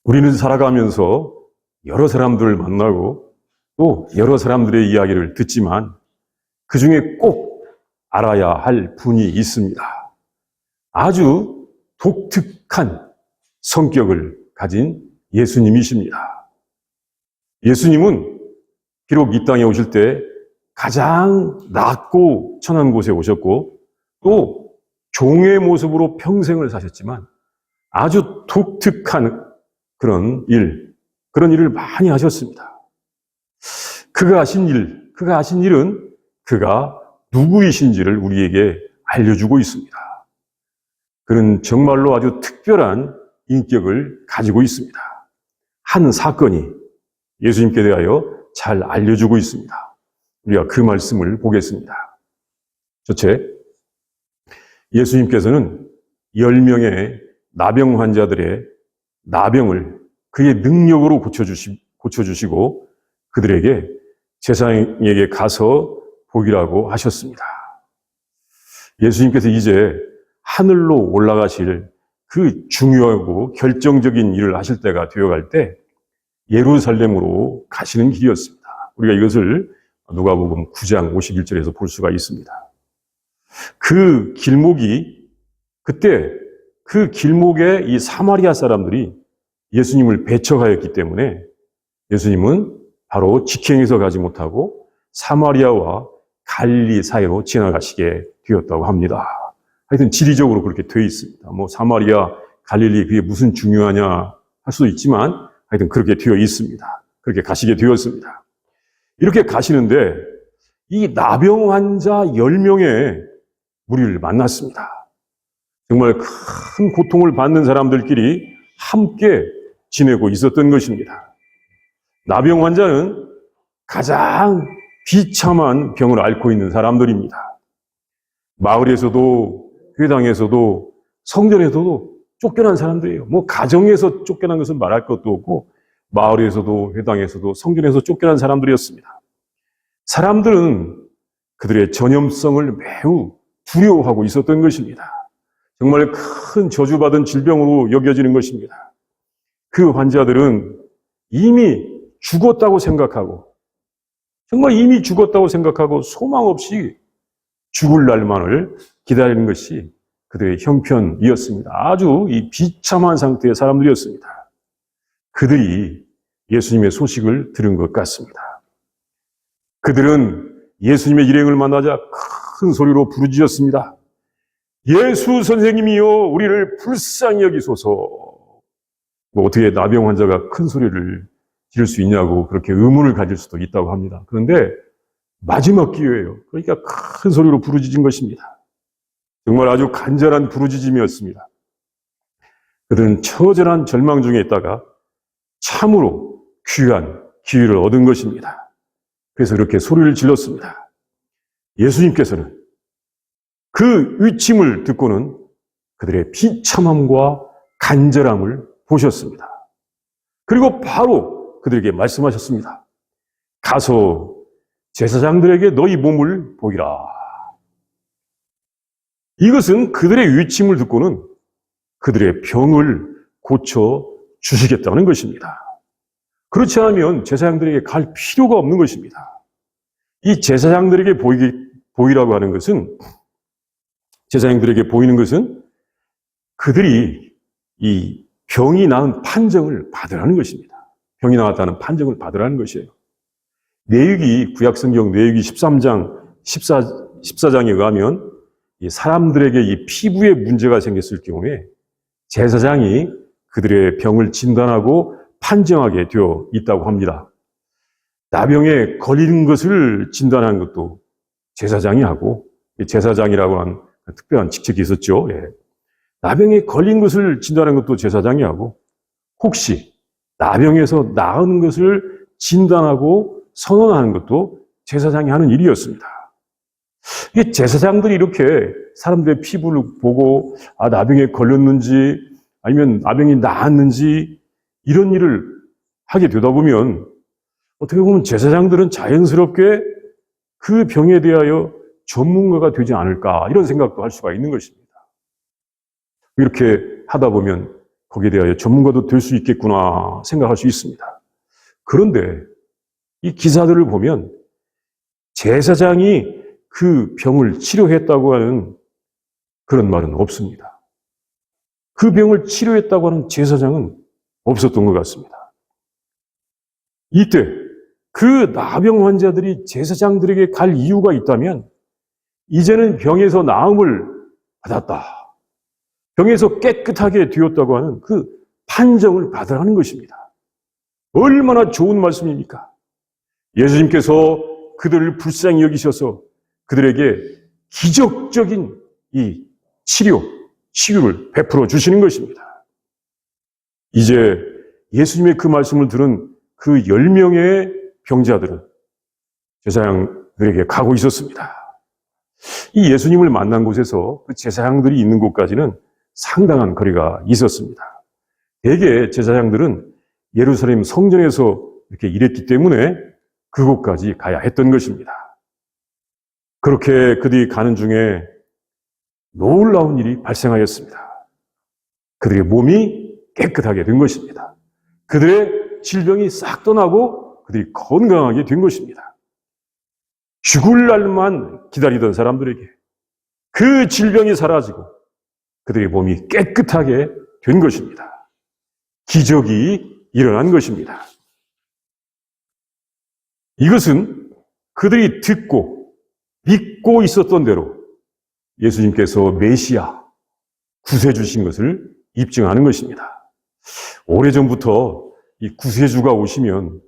우리는 살아가면서 여러 사람들을 만나고 또 여러 사람들의 이야기를 듣지만 그 중에 꼭 알아야 할 분이 있습니다. 아주 독특한 성격을 가진 예수님이십니다. 예수님은 비록 이 땅에 오실 때 가장 낮고 천한 곳에 오셨고 또 종의 모습으로 평생을 사셨지만 아주 독특한 그런 일을 많이 하셨습니다. 그가 하신 일은 그가 누구이신지를 우리에게 알려주고 있습니다. 그는 정말로 아주 특별한 인격을 가지고 있습니다. 한 사건이 예수님께 대하여 잘 알려주고 있습니다. 우리가 그 말씀을 보겠습니다. 첫째, 예수님께서는 10명의 나병 환자들의 나병을 그의 능력으로 고쳐주시고 그들에게 제사장에게 가서 보이라고 하셨습니다. 예수님께서 이제 하늘로 올라가실 그 중요하고 결정적인 일을 하실 때가 되어갈 때 예루살렘으로 가시는 길이었습니다. 우리가 이것을 누가복음 9장 51절에서 볼 수가 있습니다. 그 길목에 이 사마리아 사람들이 예수님을 배척하였기 때문에 예수님은 바로 직행에서 가지 못하고 사마리아와 갈릴리 사이로 지나가시게 되었다고 합니다. 하여튼 지리적으로 그렇게 되어 있습니다. 사마리아, 갈릴리 그게 무슨 중요하냐 할 수도 있지만 하여튼 그렇게 되어 있습니다. 그렇게 가시게 되었습니다. 이렇게 가시는데 이 나병 환자 10명의 무리를 만났습니다. 정말 큰 고통을 받는 사람들끼리 함께 지내고 있었던 것입니다. 나병 환자는 가장 비참한 병을 앓고 있는 사람들입니다. 마을에서도 회당에서도 성전에서도 쫓겨난 사람들이에요. 가정에서 쫓겨난 것은 말할 것도 없고 마을에서도 회당에서도 성전에서 쫓겨난 사람들이었습니다. 사람들은 그들의 전염성을 매우 두려워하고 있었던 것입니다. 정말 큰 저주받은 질병으로 여겨지는 것입니다. 그 환자들은 이미 죽었다고 생각하고 정말 이미 죽었다고 생각하고 소망 없이 죽을 날만을 기다리는 것이 그들의 형편이었습니다. 아주 이 비참한 상태의 사람들이었습니다. 그들이 예수님의 소식을 들은 것 같습니다. 그들은 예수님의 일행을 만나자 큰 소리로 부르짖었습니다. 예수 선생님이여 우리를 불쌍히 여기소서. 어떻게 나병 환자가 큰 소리를 지를 수 있냐고 그렇게 의문을 가질 수도 있다고 합니다. 그런데 마지막 기회예요. 그러니까 큰 소리로 부르짖은 것입니다. 정말 아주 간절한 부르짖음이었습니다. 그들은 처절한 절망 중에 있다가 참으로 귀한 기회를 얻은 것입니다. 그래서 이렇게 소리를 질렀습니다. 예수님께서는 그 위침을 듣고는 그들의 비참함과 간절함을 보셨습니다. 그리고 바로 그들에게 말씀하셨습니다. 가서 제사장들에게 너희 몸을 보이라. 이것은 그들의 위침을 듣고는 그들의 병을 고쳐 주시겠다는 것입니다. 그렇지 않으면 제사장들에게 갈 필요가 없는 것입니다. 이 제사장들에게 보이라고 하는 것은 제사장들에게 보이는 것은 그들이 이 병이 나은 판정을 받으라는 것입니다. 병이 나왔다는 판정을 받으라는 것이에요. 구약성경 레위기 13장, 14장에 의하면 이 사람들에게 이 피부에 문제가 생겼을 경우에 제사장이 그들의 병을 진단하고 판정하게 되어 있다고 합니다. 나병에 걸린 것을 진단하는 것도 제사장이 하고, 제사장이라고 하는 특별한 직책이 있었죠. 나병에 걸린 것을 진단하는 것도 제사장이 하고, 혹시 나병에서 나은 것을 진단하고 선언하는 것도 제사장이 하는 일이었습니다. 이 제사장들이 이렇게 사람들의 피부를 보고 나병에 걸렸는지 아니면 나병이 나았는지 이런 일을 하게 되다 보면 어떻게 보면 제사장들은 자연스럽게 그 병에 대하여 전문가가 되지 않을까 이런 생각도 할 수가 있는 것입니다. 이렇게 하다 보면 거기에 대하여 전문가도 될 수 있겠구나 생각할 수 있습니다. 그런데 이 기사들을 보면 제사장이 그 병을 치료했다고 하는 그런 말은 없습니다. 그 병을 치료했다고 하는 제사장은 없었던 것 같습니다. 이때 그 나병 환자들이 제사장들에게 갈 이유가 있다면 이제는 병에서 나음을 받았다. 병에서 깨끗하게 되었다고 하는 그 판정을 받으라는 것입니다. 얼마나 좋은 말씀입니까? 예수님께서 그들을 불쌍히 여기셔서 그들에게 기적적인 이 치유를 베풀어 주시는 것입니다. 이제 예수님의 그 말씀을 들은 그 10명의 병자들은 제사장들에게 가고 있었습니다. 이 예수님을 만난 곳에서 그 제사장들이 있는 곳까지는 상당한 거리가 있었습니다. 대개 제사장들은 예루살렘 성전에서 이렇게 일했기 때문에 그곳까지 가야 했던 것입니다. 그렇게 그들이 가는 중에 놀라운 일이 발생하였습니다. 그들의 몸이 깨끗하게 된 것입니다. 그들의 질병이 싹 떠나고 그들이 건강하게 된 것입니다. 죽을 날만 기다리던 사람들에게 그 질병이 사라지고 그들의 몸이 깨끗하게 된 것입니다. 기적이 일어난 것입니다. 이것은 그들이 듣고 믿고 있었던 대로 예수님께서 메시아, 구세주신 것을 입증하는 것입니다. 오래전부터 이 구세주가 오시면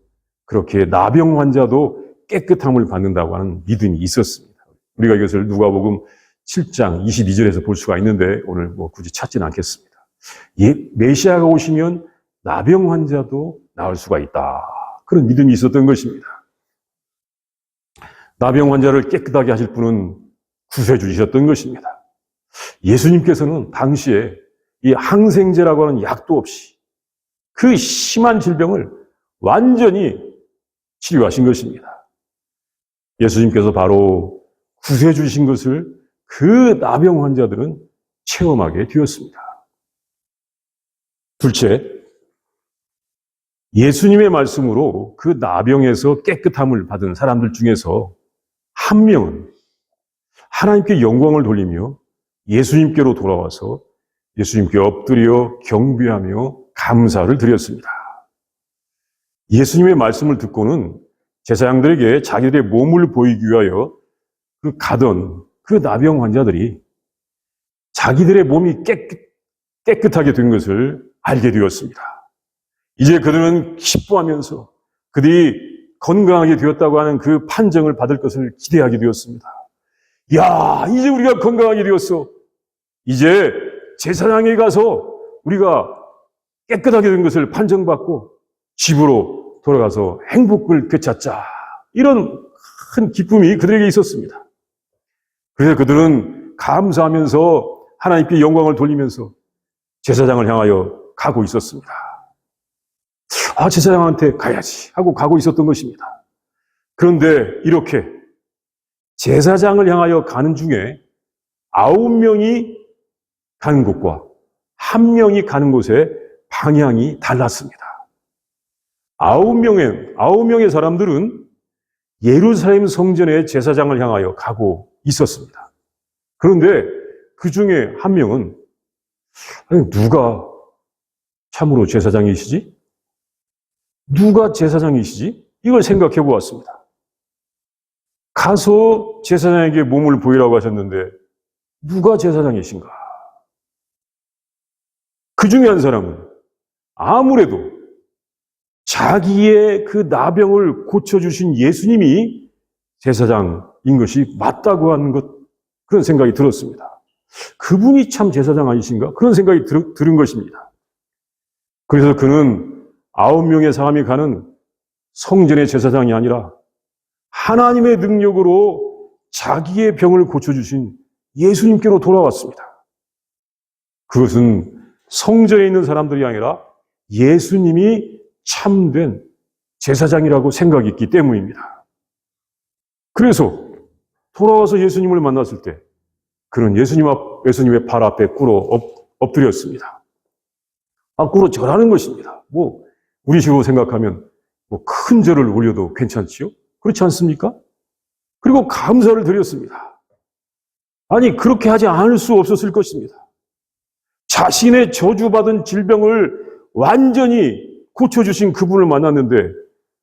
그렇게 나병 환자도 깨끗함을 받는다고 하는 믿음이 있었습니다. 우리가 이것을 누가복음 7장 22절에서 볼 수가 있는데 오늘 굳이 찾지는 않겠습니다. 메시아가 오시면 나병 환자도 나을 수가 있다. 그런 믿음이 있었던 것입니다. 나병 환자를 깨끗하게 하실 분은 구세주이셨던 것입니다. 예수님께서는 당시에 이 항생제라고 하는 약도 없이 그 심한 질병을 완전히 치료하신 것입니다. 예수님께서 바로 구세주신 것을 그 나병 환자들은 체험하게 되었습니다. 둘째, 예수님의 말씀으로 그 나병에서 깨끗함을 받은 사람들 중에서 한 명은 하나님께 영광을 돌리며 예수님께로 돌아와서 예수님께 엎드려 경배하며 감사를 드렸습니다. 예수님의 말씀을 듣고는 제사장들에게 자기들의 몸을 보이기 위하여 가던 그 나병 환자들이 자기들의 몸이 깨끗하게 된 것을 알게 되었습니다. 이제 그들은 기뻐하면서 그들이 건강하게 되었다고 하는 그 판정을 받을 것을 기대하게 되었습니다. 야, 이제 우리가 건강하게 되었어. 이제 제사장에 가서 우리가 깨끗하게 된 것을 판정받고 집으로 돌아가서 행복을 되찾자. 이런 큰 기쁨이 그들에게 있었습니다. 그래서 그들은 감사하면서 하나님께 영광을 돌리면서 제사장을 향하여 가고 있었습니다. 제사장한테 가야지 하고 가고 있었던 것입니다. 그런데 이렇게 제사장을 향하여 가는 중에 9명이 가는 곳과 1명이 가는 곳의 방향이 달랐습니다. 9명의 사람들은 예루살렘 성전의 제사장을 향하여 가고 있었습니다. 그런데 그 중에 1명은 누가 참으로 제사장이시지? 누가 제사장이시지? 이걸 생각해 보았습니다. 가서 제사장에게 몸을 보이라고 하셨는데 누가 제사장이신가? 그 중에 한 사람은 아무래도 자기의 그 나병을 고쳐주신 예수님이 제사장인 것이 맞다고 하는 그런 생각이 들었습니다. 그분이 참 제사장 아니신가? 그런 생각이 들은 것입니다. 그래서 그는 9명의 사람이 가는 성전의 제사장이 아니라 하나님의 능력으로 자기의 병을 고쳐주신 예수님께로 돌아왔습니다. 그것은 성전에 있는 사람들이 아니라 예수님이 참된 제사장이라고 생각이 있기 때문입니다. 그래서 돌아와서 예수님을 만났을 때 그는 예수님의 발 앞에 꿇어 엎드렸습니다. 밖으로 절하는 것입니다. 우리 식으로 생각하면 큰 절을 올려도 괜찮지요? 그렇지 않습니까? 그리고 감사를 드렸습니다. 아니, 그렇게 하지 않을 수 없었을 것입니다. 자신의 저주받은 질병을 완전히 고쳐주신 그분을 만났는데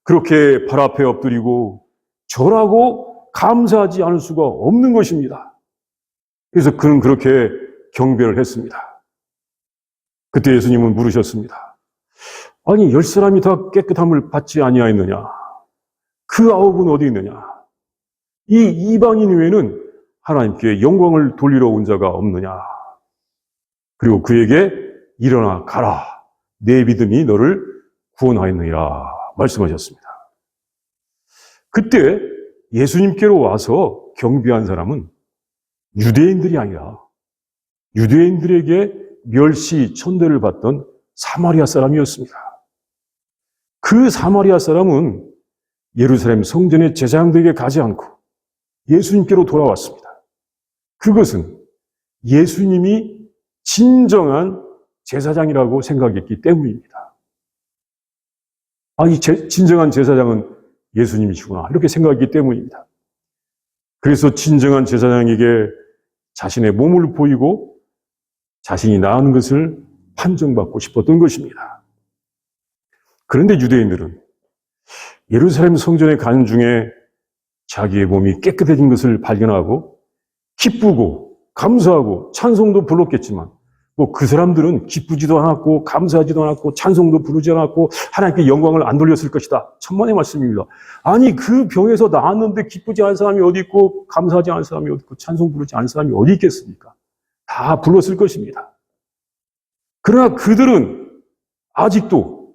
그렇게 발 앞에 엎드리고 절하고 감사하지 않을 수가 없는 것입니다. 그래서 그는 그렇게 경배를 했습니다. 그때 예수님은 물으셨습니다. 아니, 10사람이 다 깨끗함을 받지 아니하였느냐? 그 9은 어디 있느냐? 이 이방인 외에는 하나님께 영광을 돌리러 온 자가 없느냐? 그리고 그에게 일어나 가라. 내 믿음이 너를 구원하였느니라 말씀하셨습니다. 그때 예수님께로 와서 경배한 사람은 유대인들이 아니라 유대인들에게 멸시, 천대를 받던 사마리아 사람이었습니다. 그 사마리아 사람은 예루살렘 성전의 제사장들에게 가지 않고 예수님께로 돌아왔습니다. 그것은 예수님이 진정한 제사장이라고 생각했기 때문입니다. 진정한 제사장은 예수님이시구나 이렇게 생각했기 때문입니다. 그래서 진정한 제사장에게 자신의 몸을 보이고 자신이 나은 것을 판정받고 싶었던 것입니다. 그런데 유대인들은 예루살렘 성전에 가는 중에 자기의 몸이 깨끗해진 것을 발견하고 기쁘고 감사하고 찬송도 불렀겠지만 그 사람들은 기쁘지도 않았고 감사하지도 않았고 찬송도 부르지 않았고 하나님께 영광을 안 돌렸을 것이다. 천만의 말씀입니다. 아니, 그 병에서 나았는데 기쁘지 않은 사람이 어디 있고 감사하지 않은 사람이 어디 있고 찬송 부르지 않은 사람이 어디 있겠습니까? 다 불렀을 것입니다. 그러나 그들은 아직도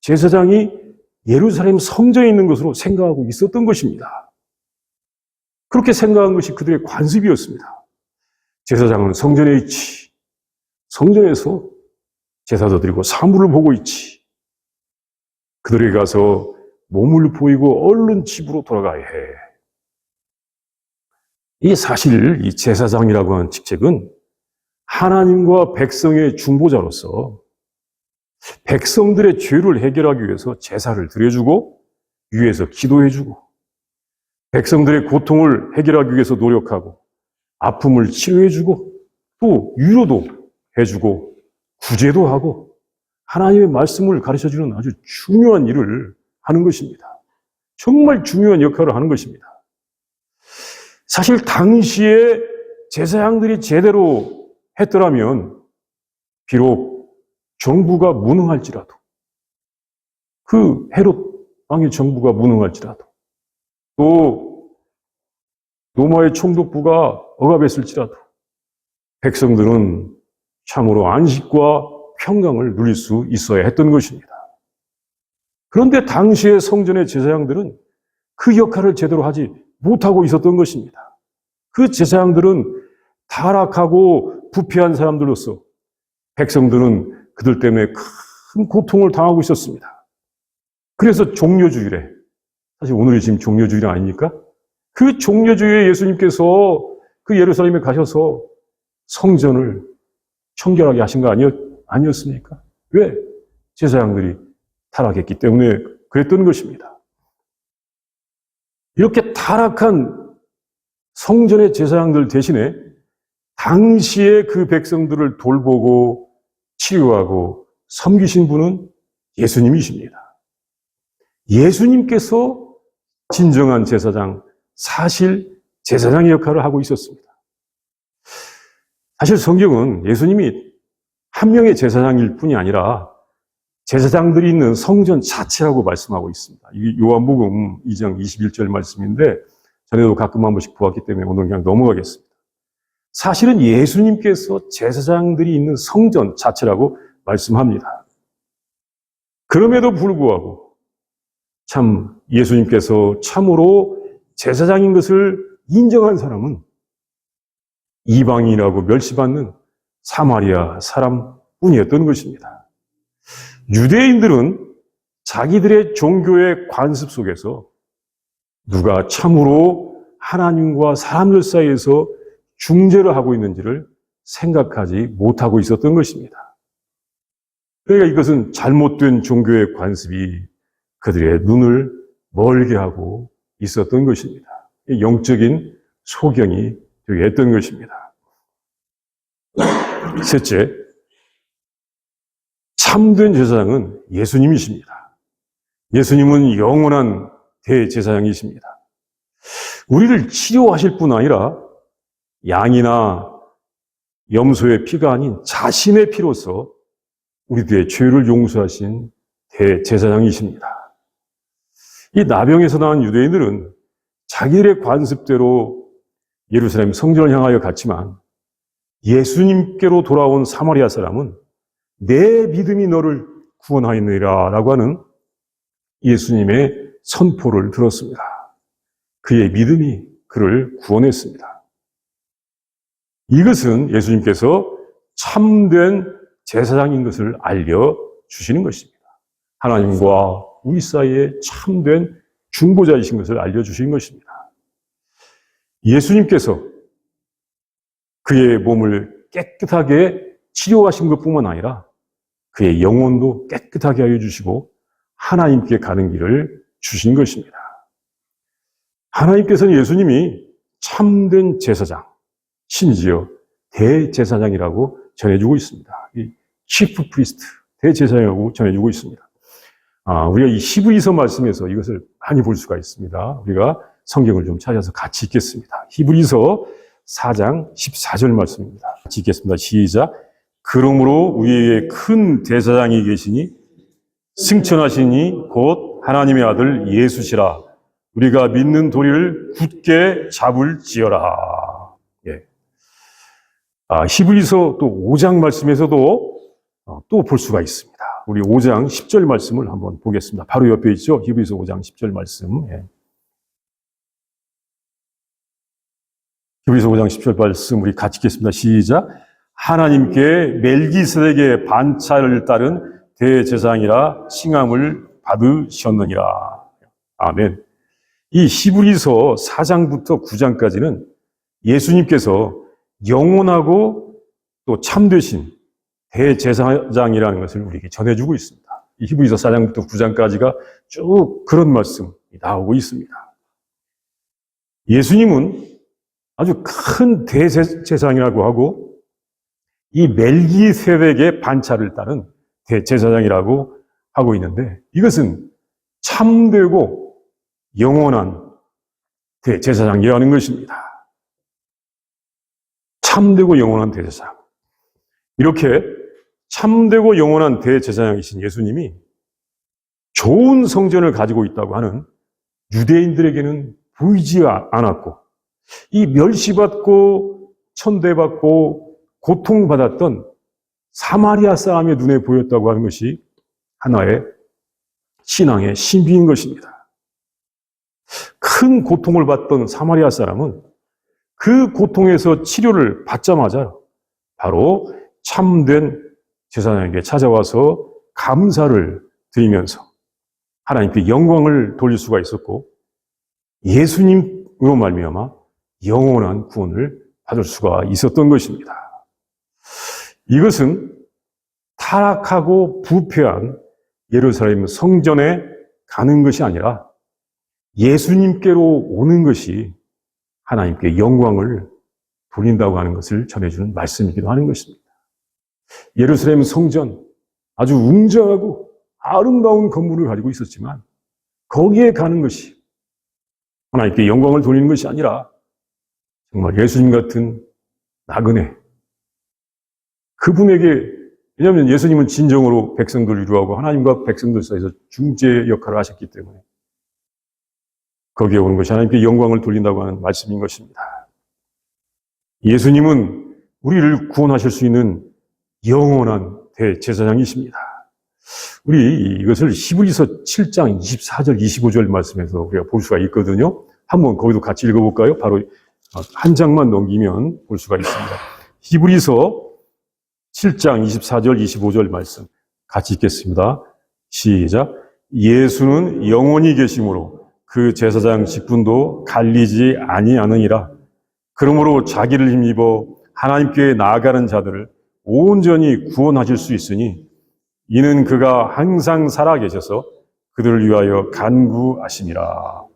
제사장이 예루살렘 성전에 있는 것으로 생각하고 있었던 것입니다. 그렇게 생각한 것이 그들의 관습이었습니다. 제사장은 성전에 있지. 성전에서 제사도 드리고 사물을 보고 있지. 그들에게 가서 몸을 보이고 얼른 집으로 돌아가야 해. 이 사실 이 제사장이라고 하는 직책은 하나님과 백성의 중보자로서 백성들의 죄를 해결하기 위해서 제사를 드려주고 위에서 기도해주고 백성들의 고통을 해결하기 위해서 노력하고 아픔을 치료해주고 또 위로도 해주고 구제도 하고 하나님의 말씀을 가르쳐주는 아주 중요한 일을 하는 것입니다. 정말 중요한 역할을 하는 것입니다. 사실 당시에 제사장들이 제대로 했더라면 비록 정부가 무능할지라도 그 헤롯 왕의 정부가 무능할지라도 또 로마의 총독부가 억압했을지라도 백성들은 참으로 안식과 평강을 누릴 수 있어야 했던 것입니다. 그런데 당시의 성전의 제사장들은 그 역할을 제대로 하지 못하고 있었던 것입니다. 그 제사장들은 타락하고 부패한 사람들로서 백성들은 그들 때문에 큰 고통을 당하고 있었습니다. 그래서 종려주일에, 사실 오늘이 지금 종려주일 아닙니까? 그 종려주일에 예수님께서 그 예루살렘에 가셔서 성전을 청결하게 하신 거 아니었습니까? 왜? 제사장들이 타락했기 때문에 그랬던 것입니다. 이렇게 타락한 성전의 제사장들 대신에 당시에 그 백성들을 돌보고 치유하고 섬기신 분은 예수님이십니다. 예수님께서 진정한 제사장, 사실 제사장의 역할을 하고 있었습니다. 사실 성경은 예수님이 한 명의 제사장일 뿐이 아니라 제사장들이 있는 성전 자체라고 말씀하고 있습니다. 이게 요한복음 2장 21절 말씀인데 전에도 가끔 한 번씩 보았기 때문에 오늘 그냥 넘어가겠습니다. 사실은 예수님께서 제사장들이 있는 성전 자체라고 말씀합니다. 그럼에도 불구하고 참 예수님께서 참으로 제사장인 것을 인정한 사람은 이방인이라고 멸시받는 사마리아 사람뿐이었던 것입니다. 유대인들은 자기들의 종교의 관습 속에서 누가 참으로 하나님과 사람들 사이에서 중재를 하고 있는지를 생각하지 못하고 있었던 것입니다. 그러니까 이것은 잘못된 종교의 관습이 그들의 눈을 멀게 하고 있었던 것입니다. 영적인 소경이 되게 했던 것입니다. 셋째, 참된 제사장은 예수님이십니다. 예수님은 영원한 대제사장이십니다. 우리를 치료하실 뿐 아니라 양이나 염소의 피가 아닌 자신의 피로서 우리들의 죄를 용서하신 대제사장이십니다. 이 나병에서 나온 유대인들은 자기들의 관습대로 예루살렘 성전을 향하여 갔지만 예수님께로 돌아온 사마리아 사람은 내 믿음이 너를 구원하였느니라 라고 하는 예수님의 선포를 들었습니다. 그의 믿음이 그를 구원했습니다. 이것은 예수님께서 참된 제사장인 것을 알려주시는 것입니다. 하나님과 우리 사이에 참된 중보자이신 것을 알려주신 것입니다. 예수님께서 그의 몸을 깨끗하게 치료하신 것뿐만 아니라 그의 영혼도 깨끗하게 하여 주시고 하나님께 가는 길을 주신 것입니다. 하나님께서는 예수님이 참된 제사장, 심지어 대제사장이라고 전해주고 있습니다. 이 chief priest, 대제사장이라고 전해주고 있습니다. 우리가 이 히브리서 말씀에서 이것을 많이 볼 수가 있습니다. 우리가 성경을 좀 찾아서 같이 읽겠습니다. 히브리서 4장 14절 말씀입니다. 같이 읽겠습니다. 시작. 그러므로 우리에게 큰 대제사장이 계시니 승천하시니 곧 하나님의 아들 예수시라. 우리가 믿는 도리를 굳게 잡을지어라. 예. 히브리서 또 5장 말씀에서도 또 볼 수가 있습니다. 우리 5장 10절 말씀을 한번 보겠습니다. 바로 옆에 있죠. 히브리서 5장 10절 말씀. 예. 히브리서 5장 10절 말씀 우리 같이 읽겠습니다. 시작. 하나님께 멜기세덱의 반차를 따른 대제사장이라 칭함을 받으셨느니라. 아멘. 이 히브리서 4장부터 9장까지는 예수님께서 영원하고 또 참되신 대제사장이라는 것을 우리에게 전해주고 있습니다. 이 히브리서 4장부터 9장까지가 쭉 그런 말씀이 나오고 있습니다. 예수님은 아주 큰 대제사장이라고 하고 이 멜기세덱의 반차를 따른 대제사장이라고 하고 있는데 이것은 참되고 영원한 대제사장이라는 것입니다. 참되고 영원한 대제사장. 이렇게 참되고 영원한 대제사장이신 예수님이 좋은 성전을 가지고 있다고 하는 유대인들에게는 보이지 않았고 이 멸시받고 천대받고 고통받았던 사마리아 사람의 눈에 보였다고 하는 것이 하나의 신앙의 신비인 것입니다. 큰 고통을 받던 사마리아 사람은 그 고통에서 치료를 받자마자 바로 참된 제사장에게 찾아와서 감사를 드리면서 하나님께 영광을 돌릴 수가 있었고 예수님으로 말미암아 영원한 구원을 받을 수가 있었던 것입니다. 이것은 타락하고 부패한 예루살렘 성전에 가는 것이 아니라 예수님께로 오는 것이 하나님께 영광을 돌린다고 하는 것을 전해주는 말씀이기도 하는 것입니다. 예루살렘 성전 아주 웅장하고 아름다운 건물을 가지고 있었지만 거기에 가는 것이 하나님께 영광을 돌리는 것이 아니라 정말 예수님 같은 나그네 그분에게 왜냐하면 예수님은 진정으로 백성들을 위로하고 하나님과 백성들 사이에서 중재 역할을 하셨기 때문에 거기에 오는 것이 하나님께 영광을 돌린다고 하는 말씀인 것입니다. 예수님은 우리를 구원하실 수 있는 영원한 대제사장이십니다. 우리 이것을 히브리서 7장 24절 25절 말씀에서 우리가 볼 수가 있거든요. 한번 거기도 같이 읽어볼까요? 바로 한 장만 넘기면 볼 수가 있습니다. 히브리서 7장 24절 25절 말씀 같이 읽겠습니다. 시작. 예수는 영원히 계심으로 그 제사장 직분도 갈리지 아니하느니라. 그러므로 자기를 힘입어 하나님께 나아가는 자들을 온전히 구원하실 수 있으니 이는 그가 항상 살아계셔서 그들을 위하여 간구하심이라.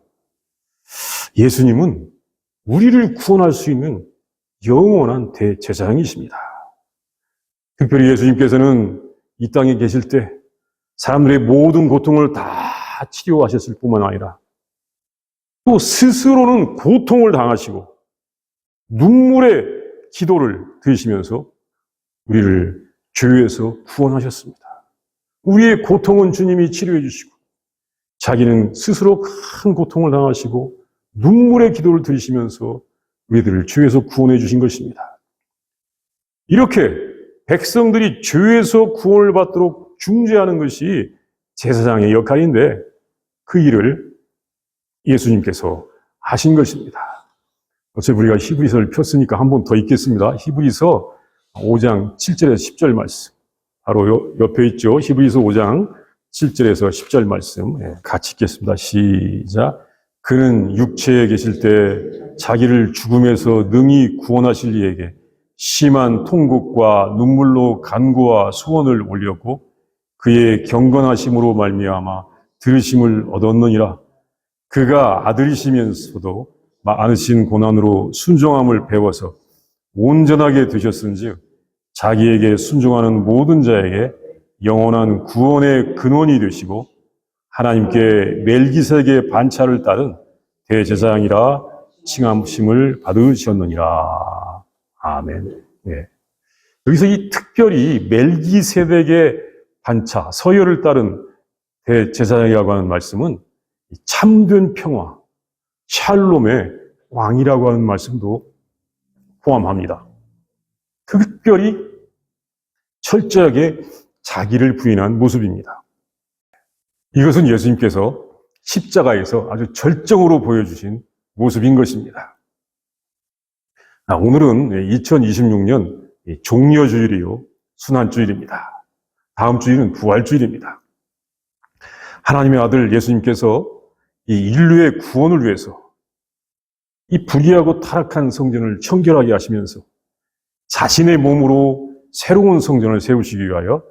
예수님은 우리를 구원할 수 있는 영원한 대제사장이십니다. 특별히 예수님께서는 이 땅에 계실 때 사람들의 모든 고통을 다 치료하셨을 뿐만 아니라 또 스스로는 고통을 당하시고 눈물의 기도를 드리시면서 우리를 죄에서 구원하셨습니다. 우리의 고통은 주님이 치료해 주시고 자기는 스스로 큰 고통을 당하시고 눈물의 기도를 드리시면서 우리들을 죄에서 구원해 주신 것입니다. 이렇게 백성들이 죄에서 구원을 받도록 중재하는 것이 제사장의 역할인데 그 일을 예수님께서 하신 것입니다. 어차피 우리가 히브리서를 폈으니까 한 번 더 읽겠습니다. 히브리서 5장 7절에서 10절 말씀. 바로 옆에 있죠. 히브리서 5장 7절에서 10절 말씀. 같이 읽겠습니다. 시작. 그는 육체에 계실 때 자기를 죽음에서 능히 구원하실 이에게 심한 통곡과 눈물로 간구와 소원을 올렸고 그의 경건하심으로 말미암아 들으심을 얻었느니라. 그가 아들이시면서도 많으신 고난으로 순종함을 배워서 온전하게 되셨은즉 자기에게 순종하는 모든 자에게 영원한 구원의 근원이 되시고 하나님께 멜기세덱의 반차를 따른 대제사장이라 칭함심을 받으셨느니라. 아멘. 네. 여기서 이 특별히 멜기세덱의 반차, 서열을 따른 대제사장이라고 하는 말씀은 참된 평화, 샬롬의 왕이라고 하는 말씀도 포함합니다. 특별히 철저하게 자기를 부인한 모습입니다. 이것은 예수님께서 십자가에서 아주 절정으로 보여주신 모습인 것입니다. 오늘은 2026년 종려주일이요, 순환주일입니다. 다음 주일은 부활주일입니다. 하나님의 아들 예수님께서 이 인류의 구원을 위해서 이 불의하고 타락한 성전을 청결하게 하시면서 자신의 몸으로 새로운 성전을 세우시기 위하여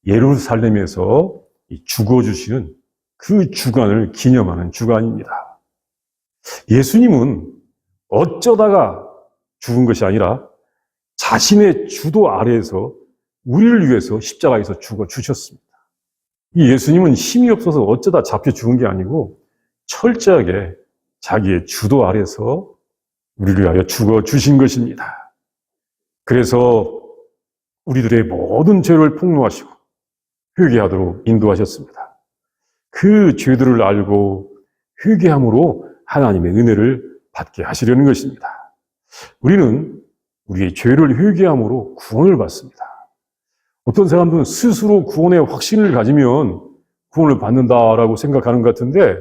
예루살렘에서 죽어주시는 그 주간을 기념하는 주간입니다. 예수님은 어쩌다가 죽은 것이 아니라 자신의 주도 아래에서 우리를 위해서 십자가에서 죽어주셨습니다. 이 예수님은 힘이 없어서 어쩌다 잡혀 죽은 게 아니고 철저하게 자기의 주도 아래서 우리를 위하여 죽어주신 것입니다. 그래서 우리들의 모든 죄를 폭로하시고 회개하도록 인도하셨습니다. 그 죄들을 알고 회개함으로 하나님의 은혜를 받게 하시려는 것입니다. 우리는 우리의 죄를 회개함으로 구원을 받습니다. 어떤 사람들은 스스로 구원의 확신을 가지면 구원을 받는다라고 생각하는 것 같은데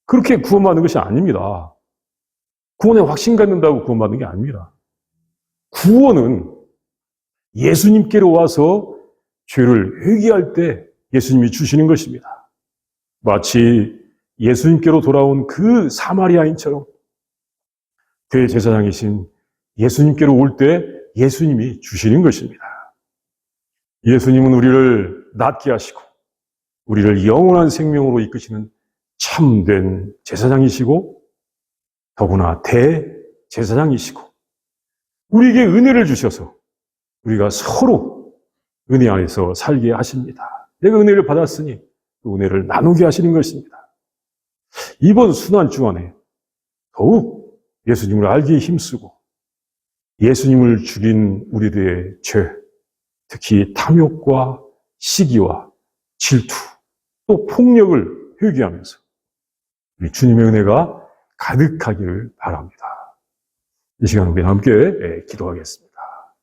그렇게 구원받는 것이 아닙니다. 구원의 확신 갖는다고 구원받는 게 아닙니다. 구원은 예수님께로 와서 죄를 회개할 때 예수님이 주시는 것입니다. 마치 예수님께로 돌아온 그 사마리아인처럼 대제사장이신 예수님께로 올 때 예수님이 주시는 것입니다. 예수님은 우리를 낫게 하시고 우리를 영원한 생명으로 이끄시는 참된 제사장이시고 더구나 대제사장이시고 우리에게 은혜를 주셔서 우리가 서로 은혜 안에서 살게 하십니다. 내가 은혜를 받았으니 그 은혜를 나누게 하시는 것입니다. 이번 순환주간에 더욱 예수님을 알기에 힘쓰고 예수님을 죽인 우리들의 죄, 특히 탐욕과 시기와 질투, 또 폭력을 회개하면서 우리 주님의 은혜가 가득하기를 바랍니다. 이 시간 우리 함께 기도하겠습니다.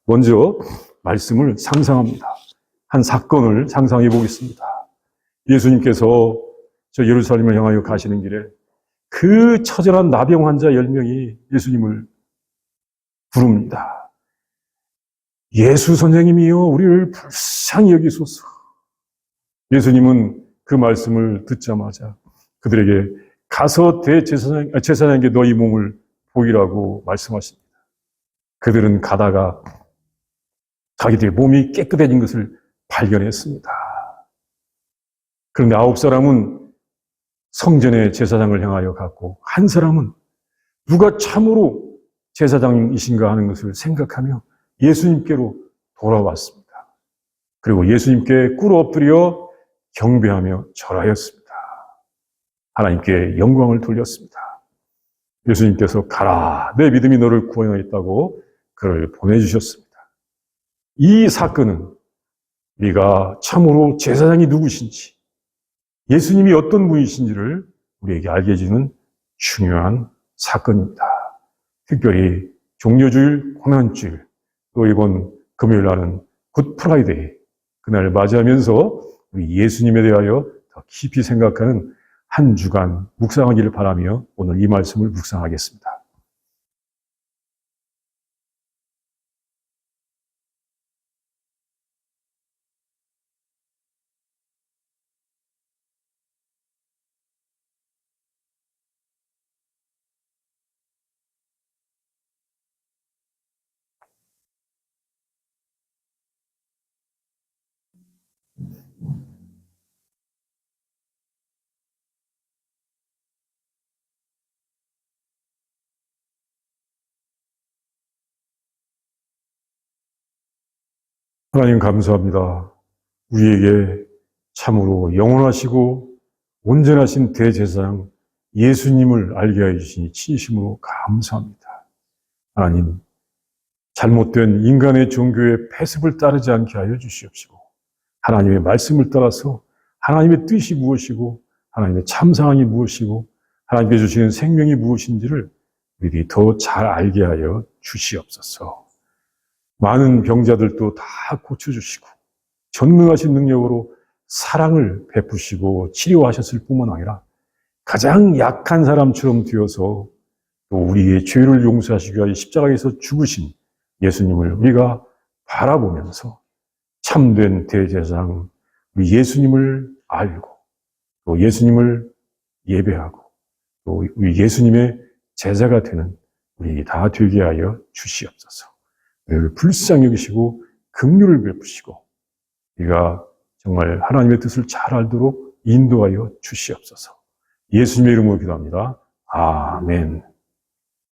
먼저 말씀을 상상합니다. 한 사건을 상상해 보겠습니다. 예수님께서 저 예루살렘을 향하여 가시는 길에 그 처절한 나병 환자 10명이 예수님을 부릅니다. 예수 선생님이여 우리를 불쌍히 여기소서. 예수님은 그 말씀을 듣자마자 그들에게 가서 제사장에게 너희 몸을 보이라고 말씀하십니다. 그들은 가다가 자기들의 몸이 깨끗해진 것을 발견했습니다. 그런데 9사람은 성전의 제사장을 향하여 갔고, 한 사람은 누가 참으로 제사장이신가 하는 것을 생각하며 예수님께로 돌아왔습니다. 그리고 예수님께 꿇어 엎드려 경배하며 절하였습니다. 하나님께 영광을 돌렸습니다. 예수님께서 가라, 내 믿음이 너를 구원하였다고 그를 보내주셨습니다. 이 사건은 우리가 참으로 제사장이 누구신지, 예수님이 어떤 분이신지를 우리에게 알게 해주는 중요한 사건입니다. 특별히 종려주일, 고난주일, 또 이번 금요일 날은 굿 프라이데이, 그날 맞이하면서 우리 예수님에 대하여 더 깊이 생각하는 한 주간 묵상하기를 바라며 오늘 이 말씀을 묵상하겠습니다. 하나님 감사합니다. 우리에게 참으로 영원하시고 온전하신 대제사장 예수님을 알게 하여 주시니 진심으로 감사합니다. 하나님, 잘못된 인간의 종교의 패습을 따르지 않게 하여 주시옵시고, 하나님의 말씀을 따라서 하나님의 뜻이 무엇이고 하나님의 참사랑이 무엇이고 하나님께 주시는 생명이 무엇인지를 우리들이 더 잘 알게 하여 주시옵소서. 많은 병자들도 다 고쳐주시고 전능하신 능력으로 사랑을 베푸시고 치료하셨을 뿐만 아니라 가장 약한 사람처럼 되어서 또 우리의 죄를 용서하시기 위하여 십자가에서 죽으신 예수님을 우리가 바라보면서 참된 대제사장 우리 예수님을 알고 또 예수님을 예배하고 또 우리 예수님의 제자가 되는 우리 다 되게 하여 주시옵소서. 우리를 불쌍히 여기시고 긍휼을 베푸시고 우리가 정말 하나님의 뜻을 잘 알도록 인도하여 주시옵소서. 예수님의 이름으로 기도합니다. 아멘.